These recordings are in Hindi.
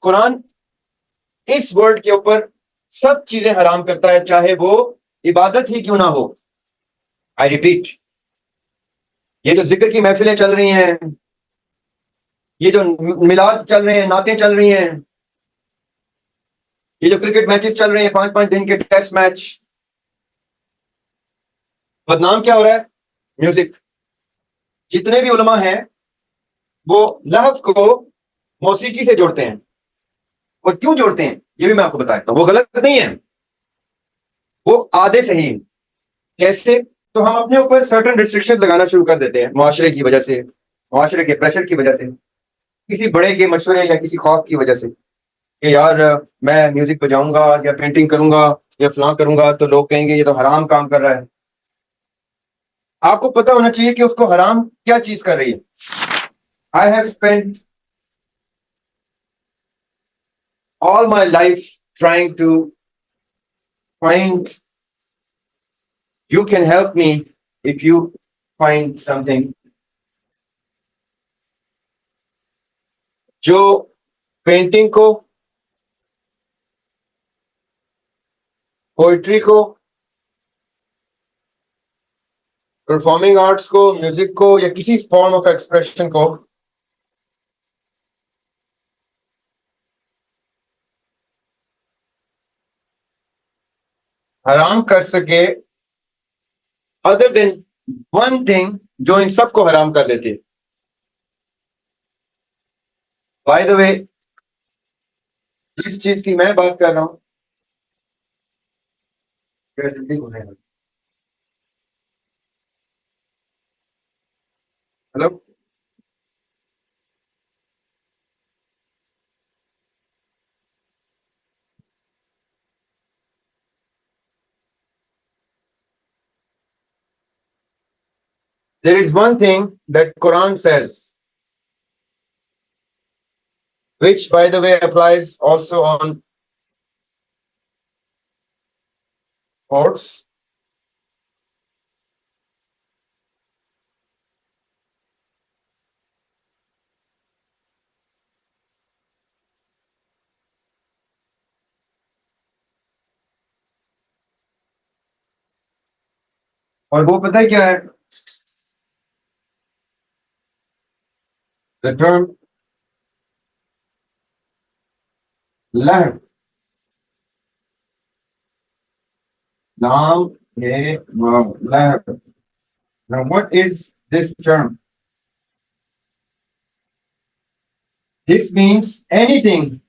कुरान इस वर्ड के ऊपर सब चीजें हराम करता है, चाहे वो इबादत ही क्यों ना हो। आई रिपीट, ये जो जिक्र की महफिलें चल रही हैं, ये जो मिलाद चल रहे हैं, नातें चल रही हैं, ये जो क्रिकेट मैचेस चल रहे हैं, 5-5 दिन के टेस्ट मैच, बदनाम क्या हो रहा है? म्यूजिक। जितने भी उलमा हैं वो लहव को मौसीकी से जोड़ते हैं। और क्यों जोड़ते हैं ये भी मैं आपको बताता हूं। वो गलत नहीं है, वो आधे सही है। कैसे? तो हम अपने ऊपर सर्टेन रिस्ट्रिक्शन लगाना शुरू कर देते हैं, मुआशरे की वजह से, मुआशरे के प्रेशर की वजह से, किसी बड़े के मशवरे या किसी खौफ की वजह से कि यार मैं म्यूजिक बजाऊंगा या पेंटिंग करूंगा या फलां करूंगा तो लोग कहेंगे ये तो हराम काम कर रहा है। आपको पता होना चाहिए कि उसको हराम क्या चीज कर रही है। I have spent all my life trying to find, you can help me if you find something जो पेंटिंग को, पोइट्री को, परफॉर्मिंग आर्ट्स को, म्यूजिक को या किसी फॉर्म ऑफ एक्सप्रेशन को हराम कर सके, अदर देन वन थिंग जो इन सबको हराम कर देती है। बाय द वे, जिस चीज की मैं बात कर रहा हूं, hello, there is one thing that Quran says, which by the way applies also on sports. और वो पता है क्या है? The term lahv. Lam he wow, lahv. Now what is this term? This means anything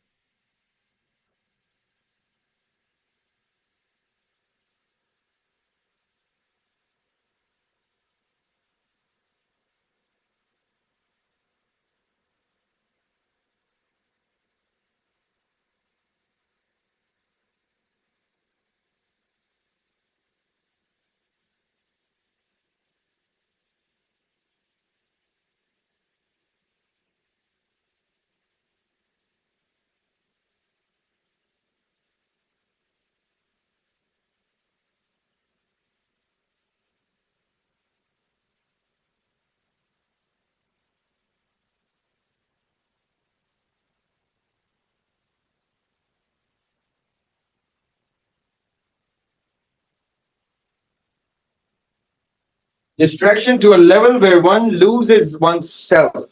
distraction to a level where one loses oneself.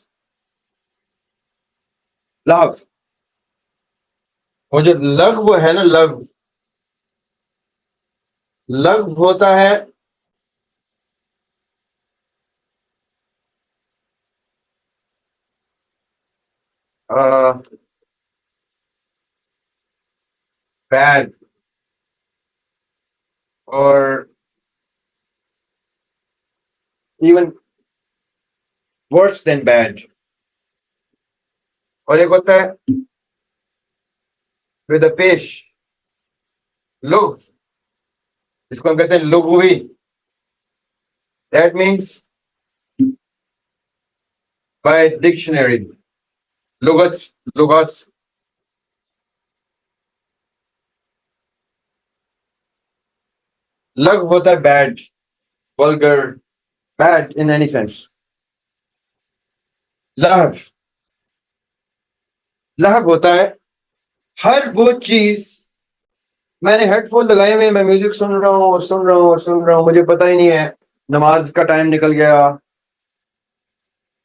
Love. वो जो लघ्व है ना, लघ्व होता है बैड और इवन वर्स देन बैड। और एक होता है विद पेश, लुघ, जिसको हम कहते हैं लुघवी। दैट मीन्स बाय डिक्शनरी, लुगत, लुगत। लघ्व होता है bad, vulgar, bad in any sense. लहव, लहव होता है हर वो चीज, मैंने हेडफोन लगाए हुए, मैं म्यूजिक सुन रहा हूँ और सुन रहा हूँ और सुन रहा हूँ, मुझे पता ही नहीं है नमाज का टाइम निकल गया,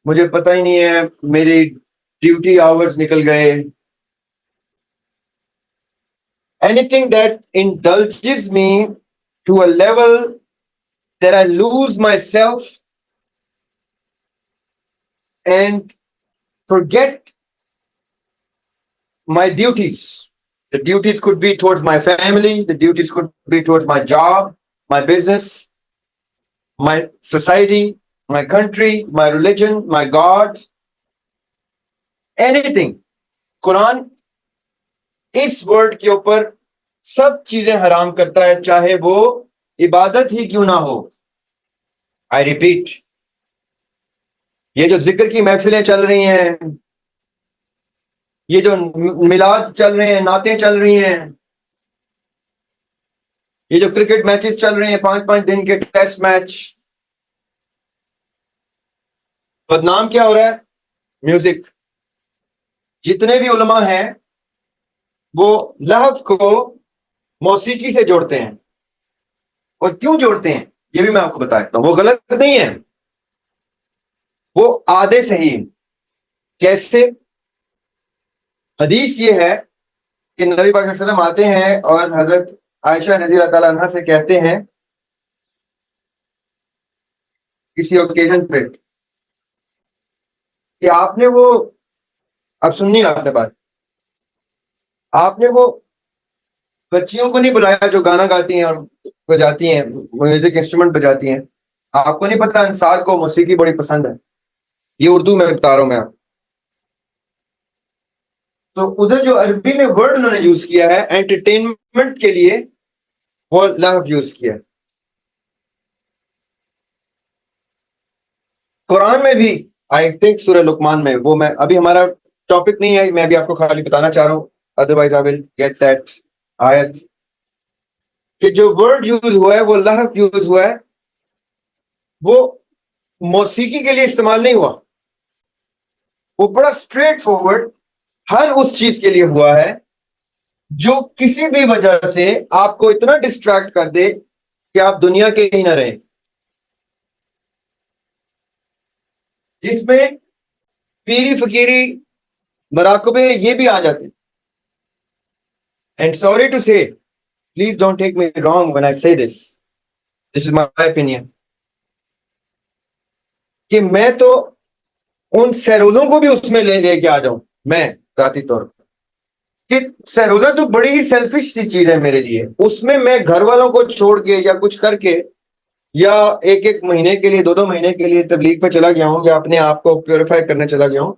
मुझे पता ही नहीं है मेरी ड्यूटी आवर्स निकल गए। Anything that indulges me to a level that I lose myself and forget my duties. The duties could be towards my family, the duties could be towards my job, my business, my society, my country, my religion, my God, anything. Quran इस वर्ड के ऊपर सब चीजें हराम करता है, चाहे वो इबादत ही क्यों ना हो। आई रिपीट, ये जो जिक्र की महफिलें चल रही हैं, ये जो मिलाद चल रहे हैं, नातें चल रही हैं, ये जो क्रिकेट मैचेस चल रहे हैं, 5-5 दिन के टेस्ट मैच, बदनाम क्या हो रहा है? म्यूजिक। जितने भी उलमा हैं वो लहव को मौसीकी से जोड़ते हैं, और क्यों जोड़ते हैं ये भी मैं आपको बताता हूं। वो गलत नहीं है, वो आदे सही है। कैसे? हदीस ये है कि नबी पाक सल्लल्लाहु अलैहि वसल्लम आते हैं और हजरत आयशा रज़ी अल्लाह ताला अन्हा से कहते हैं किसी ओकेजन पे कि आपने वो, अब सुननी है आपने बात, आपने वो बच्चियों को नहीं बुलाया जो गाना गाती हैं और बजाती हैं, म्यूजिक इंस्ट्रूमेंट बजाती हैं। आपको नहीं पता अंसार को मौसीकी बड़ी पसंद है? ये उर्दू में बता रहा हूं मैं आपको। तो उधर जो अरबी में वर्ड उन्होंने यूज किया है एंटरटेनमेंट के लिए, वो लहव यूज किया है। कुरान में भी आई थिंक सूरह लुकमान में, वो मैं अभी, हमारा टॉपिक नहीं है, मैं भी आपको खाली बताना चाह रहा हूं, otherwise I will get that आयत, कि जो वर्ड यूज हुआ है, वो लहव यूज हुआ है, वो मौसीकी के लिए इस्तेमाल नहीं हुआ। वो बड़ा स्ट्रेट फॉरवर्ड हर उस चीज के लिए हुआ है जो किसी भी वजह से आपको इतना डिस्ट्रैक्ट कर दे कि आप दुनिया के ही ना रहें, जिसमें पीरी फकीरी मराकबे ये भी आ जाते हैं। And sorry to say, please don't take me wrong when I say this is my opinion, कि मैं तो उन सहरोजों को भी उसमें लेके आ जाऊं, मैं जाती तौर पर, कि सहरोजा तो बड़ी ही सेल्फिश सी चीज है मेरे लिए, उसमें मैं घर वालों को छोड़ के या कुछ करके, या एक एक महीने के लिए, 2-2 महीने के लिए तबलीग पे चला गया हूं, या अपने आप को प्योरीफाई करने चला गया हूं,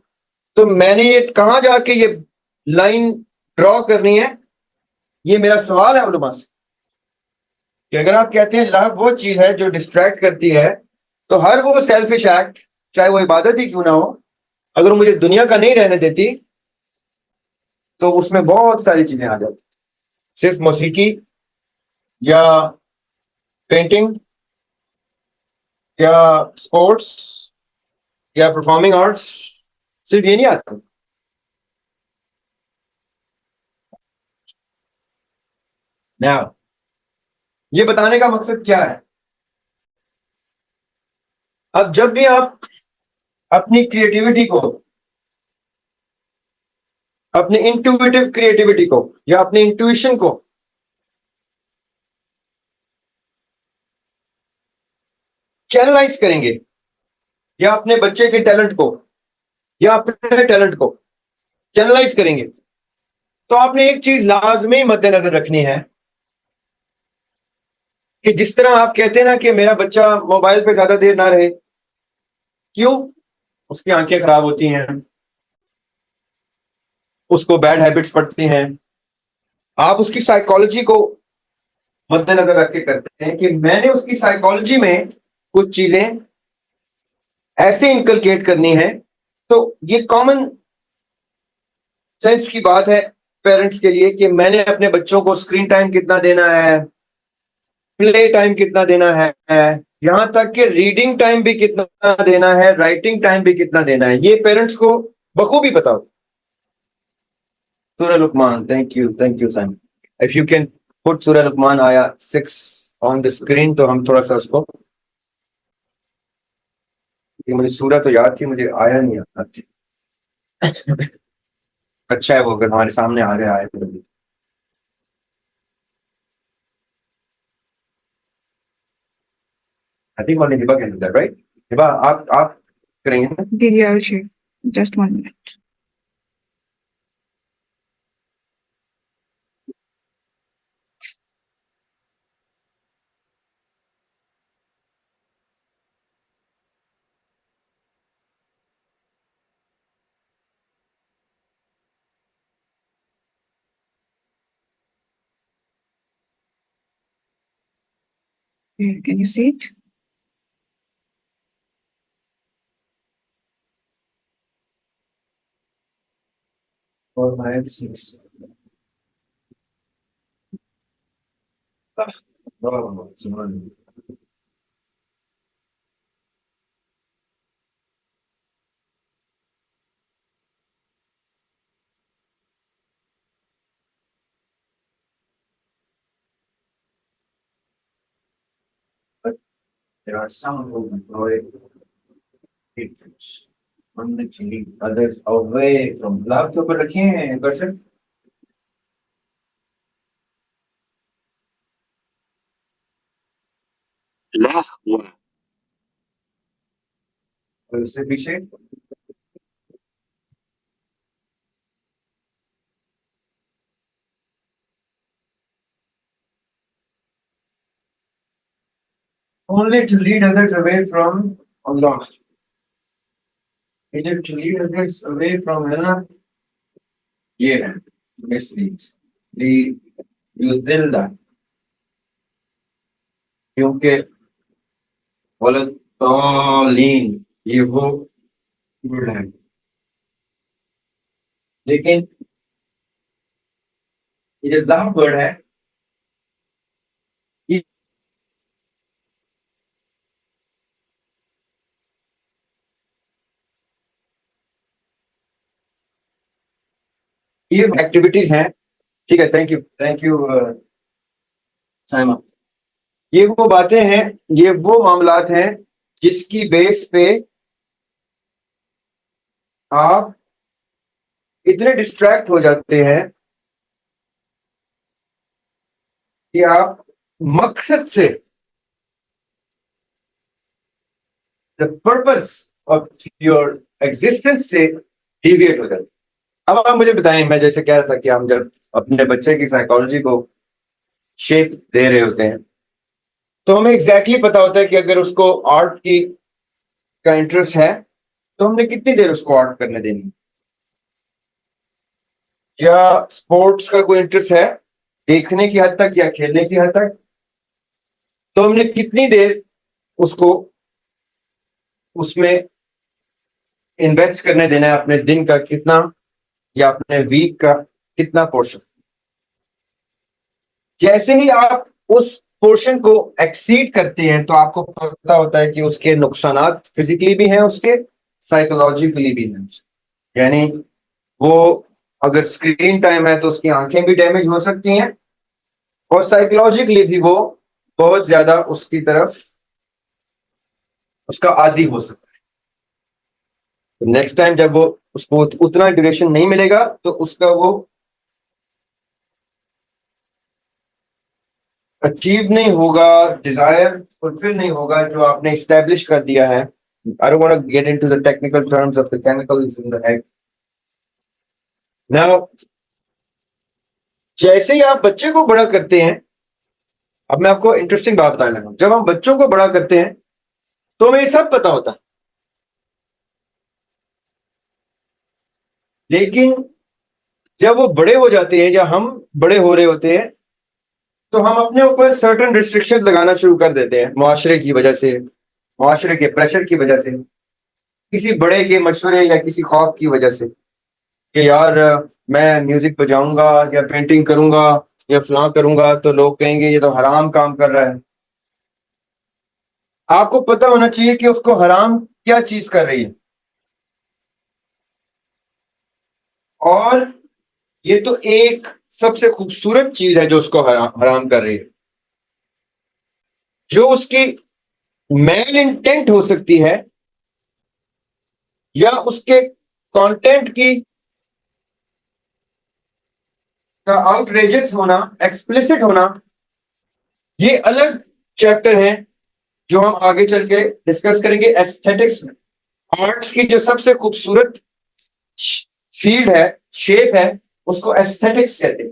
तो मैंने ये कहां जाके ये लाइन ड्रॉ करनी है? ये मेरा सवाल है उलमा से, कि अगर आप कहते हैं लव वो चीज है जो डिस्ट्रैक्ट करती है, तो हर वो सेल्फिश एक्ट, चाहे वो इबादत ही क्यों ना हो, अगर वो मुझे दुनिया का नहीं रहने देती, तो उसमें बहुत सारी चीजें आ जाती। सिर्फ मौसीकी या पेंटिंग या स्पोर्ट्स या परफॉर्मिंग आर्ट्स, सिर्फ ये नहीं आता। Now, ये बताने का मकसद क्या है? अब जब भी आप अपनी क्रिएटिविटी को, अपनी इंट्यूटिव क्रिएटिविटी को या अपनी इंट्यूशन को चैनलाइज करेंगे, या अपने बच्चे के टैलेंट को या अपने टैलेंट को चैनलाइज करेंगे, तो आपने एक चीज लाजमी मद्देनजर रखनी है कि जिस तरह आप कहते हैं ना कि मेरा बच्चा मोबाइल पे ज्यादा देर ना रहे, क्यों? उसकी आंखें खराब होती हैं, उसको बैड हैबिट्स पड़ती हैं। आप उसकी साइकोलॉजी को मद्देनजर रख के करते हैं कि मैंने उसकी साइकोलॉजी में कुछ चीजें ऐसे इंकलकेट करनी है। तो ये कॉमन सेंस की बात है पेरेंट्स के लिए कि मैंने अपने बच्चों को स्क्रीन टाइम कितना देना है, प्ले टाइम कितना देना है, यहां तक कि रीडिंग टाइम भी कितना देना है, राइटिंग टाइम भी कितना देना है, ये पेरेंट्स को बखूबी पता हो। Surah Luqman. Thank you, Simon. If you can put Surah Luqman ayah 6 on the screen, तो हम थोड़ा सा उसको, मुझे सूरह तो याद थी, मुझे आया नहीं याद थी। अच्छा है वो अगर हमारे सामने आ गया आया तो। I think only Hiba can do that, right? Hiba, आप करेंगे ना? Didi, I will share. Just 1 minute. Here, can you see it? और ayah 6. Oh, Subhanallah. But there are some who employ it on to lead others away from love के ऊपर रखे हैं कर्सर। लहव और उससे पीछे only to lead others away from Allah. Either to lead others away from Allah, ये है misleads, lead युदिल्ला, क्योंकि गलत तालीम ये वो वर्ड है, लेकिन ये जो लाभ वर्ड है ये एक्टिविटीज हैं। ठीक है, थैंक यू साइमा। ये वो बातें हैं, ये वो मामलात हैं जिसकी बेस पे आप इतने डिस्ट्रैक्ट हो जाते हैं कि आप मकसद से, the purpose of your existence से डिविएट हो जाते हैं। अब आप मुझे बताएं, मैं जैसे कह रहा था कि हम जब अपने बच्चे की साइकोलॉजी को शेप दे रहे होते हैं तो हमें एग्जैक्टली पता होता है कि अगर उसको आर्ट की का इंटरेस्ट है तो हमने कितनी देर उसको आर्ट करने देनी है, या स्पोर्ट्स का कोई इंटरेस्ट है देखने की हद तक या खेलने की हद तक, तो हमने कितनी देर उसको उसमें इन्वेस्ट करने देना है, अपने दिन का कितना या अपने वीक का कितना पोर्शन। जैसे ही आप उस पोर्शन को एक्सीड करते हैं तो आपको पता होता है कि उसके नुकसानात फिजिकली भी हैं, उसके साइकोलॉजिकली भी हैं। यानी वो अगर स्क्रीन टाइम है तो उसकी आंखें भी डैमेज हो सकती हैं और साइकोलॉजिकली भी वो बहुत ज्यादा उसकी तरफ उसका आदी हो सकता है। तो नेक्स्ट टाइम जब वो उसको उतना ड्यूरेशन नहीं मिलेगा तो उसका वो अचीव नहीं होगा, डिजायर फुलफिल नहीं होगा जो आपने इस्टेब्लिश कर दिया है। I don't want to get into the technical terms of the chemicals in the head. Now, जैसे ही आप बच्चे को बड़ा करते हैं, अब मैं आपको इंटरेस्टिंग बात बताने लगा, जब हम बच्चों को बड़ा करते हैं तो हमें ये सब पता होता है, लेकिन जब वो बड़े हो जाते हैं या हम बड़े हो रहे होते हैं तो हम अपने ऊपर सर्टेन रिस्ट्रिक्शन लगाना शुरू कर देते हैं, मुआशरे की वजह से, मुआशरे के प्रेशर की वजह से, किसी बड़े के मशवरे या किसी खौफ की वजह से कि यार मैं म्यूजिक बजाऊंगा या पेंटिंग करूंगा या फलां करूंगा तो लोग कहेंगे ये तो हराम काम कर रहा है। आपको पता होना चाहिए कि उसको हराम क्या चीज कर रही है, और ये तो एक सबसे खूबसूरत चीज है जो उसको हराम कर रही है। जो उसकी मैल इंटेंट हो सकती है या उसके कंटेंट की का आउटरेजेस होना, एक्सप्लिसिट होना, ये अलग चैप्टर है जो हम आगे चल के डिस्कस करेंगे। एस्थेटिक्स में आर्ट्स की जो सबसे खूबसूरत फील्ड है, शेप है, उसको एस्थेटिक्स कहते हैं।